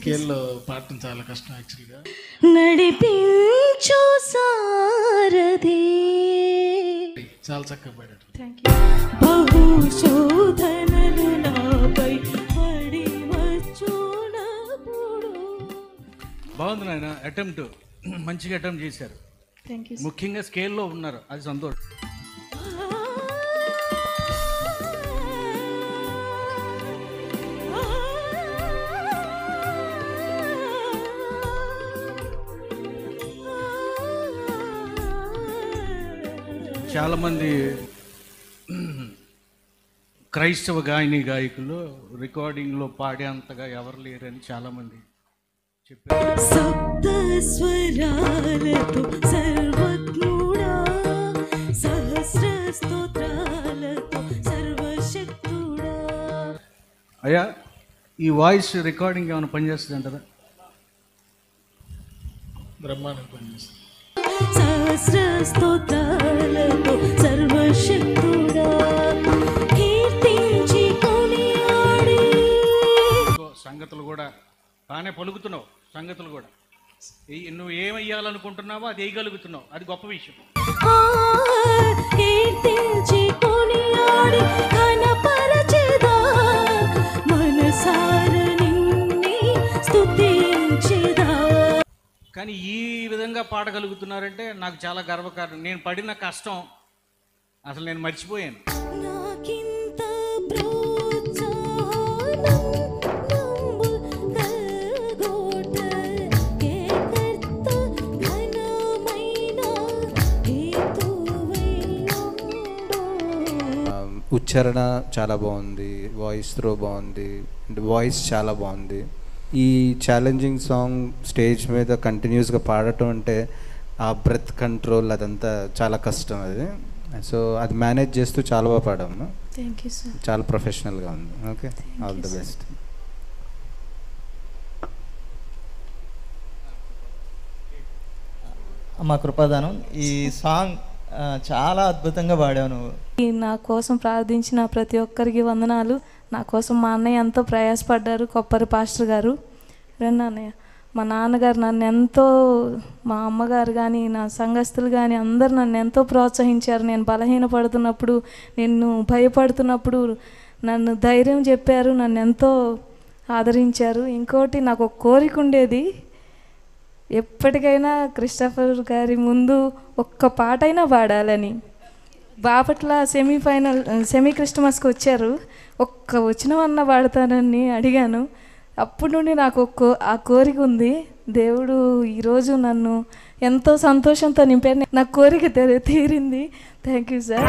స్కేల్లో పాడటం చాలా కష్టం యాక్చువల్గా. నడిపించు సారథి చాలా చక్కగా పాడారు. బహుశోధనలు నాపై పడి వచ్చునప్పుడు. బాగుంది నాయన, అటెంప్ట్ మంచిగా అటెంప్ట్ చేశారు. ముఖ్యంగా స్కేల్లో ఉన్నారు, అది సంతోషం. చాలామంది క్రైస్తవ గాయకులు రికార్డింగ్లో పాడేంతగా ఎవరు లేరని చాలామంది చెప్పారు. సప్త స్వరాలతో సర్వజ్ఞుడా, సహస్ర స్తోత్రాలతో సర్వశక్తుడా. అయ్యా, ఈ వాయిస్ రికార్డింగ్ ఏమైనా పనిచేస్తుంది అంటారా? బ్రహ్మాండం పనిచేస్తుంది. సహస్ర స్తోత్రాలతో సర్వశక్తుడా, కీర్తించి కొనియాడి. సంగతులు కూడా బాగానే పలుకుతున్నావు, సంగతులు కూడా నువ్వు ఏమయ్యాలనుకుంటున్నావో అది వేయగలుగుతున్నావు, అది గొప్ప విషయం. కీర్తించి కొనియాడి ఘనపరచెదా, మనసారా నిన్నే స్తుతించెదా. కానీ ఈ విధంగా పాడగలుగుతున్నారంటే నాకు చాలా గర్వకారణం. నేను పడిన కష్టం అసలు నేను మర్చిపోయాను. నాకింత ఉచ్చారణ చాలా బాగుంది, వాయిస్ త్రో బాగుంది, వాయిస్ చాలా బాగుంది. ఈ ఛాలెంజింగ్ సాంగ్ స్టేజ్ మీద కంటిన్యూస్గా పాడటం అంటే ఆ బ్రెత్ కంట్రోల్ అదంతా చాలా కష్టం అది. సో అది మేనేజ్ చేస్తూ చాలా బాగా పాడాము. చాలా ప్రొఫెషనల్గా ఉంది. Okay, all the best. మా కృపాదానం, ఈ సాంగ్ చాలా అద్భుతంగా పాడావు నువ్వు. నా కోసం ప్రార్థించిన ప్రతి ఒక్కరికి వందనాలు. నా కోసం మా అన్నయ్య ఎంతో ప్రయాసపడ్డారు, కొప్పరి పాస్టర్ గారు. రెండు అన్నయ్య, మా నాన్నగారు నన్ను ఎంతో, మా అమ్మగారు కానీ నా సంఘస్థులు కానీ అందరు నన్ను ఎంతో ప్రోత్సహించారు. నేను బలహీనపడుతున్నప్పుడు, నేను భయపడుతున్నప్పుడు నన్ను ధైర్యం చెప్పారు, నన్ను ఎంతో ఆదరించారు. ఇంకోటి నాకు ఒక కోరిక ఉండేది, ఎప్పటికైనా క్రిస్టఫర్ గారి ముందు ఒక్క పాటైనా పాడాలని. బాపట్ల సెమీ క్రిస్టమస్కి వచ్చారు, ఒక్క వచ్చినవన్నా పాడతానని అడిగాను. అప్పటి నుండి నాకు ఆ కోరిక ఉంది. దేవుడు ఈరోజు నన్ను ఎంతో సంతోషంతో నింపారు. నా కోరిక తీరింది. Thank you sir.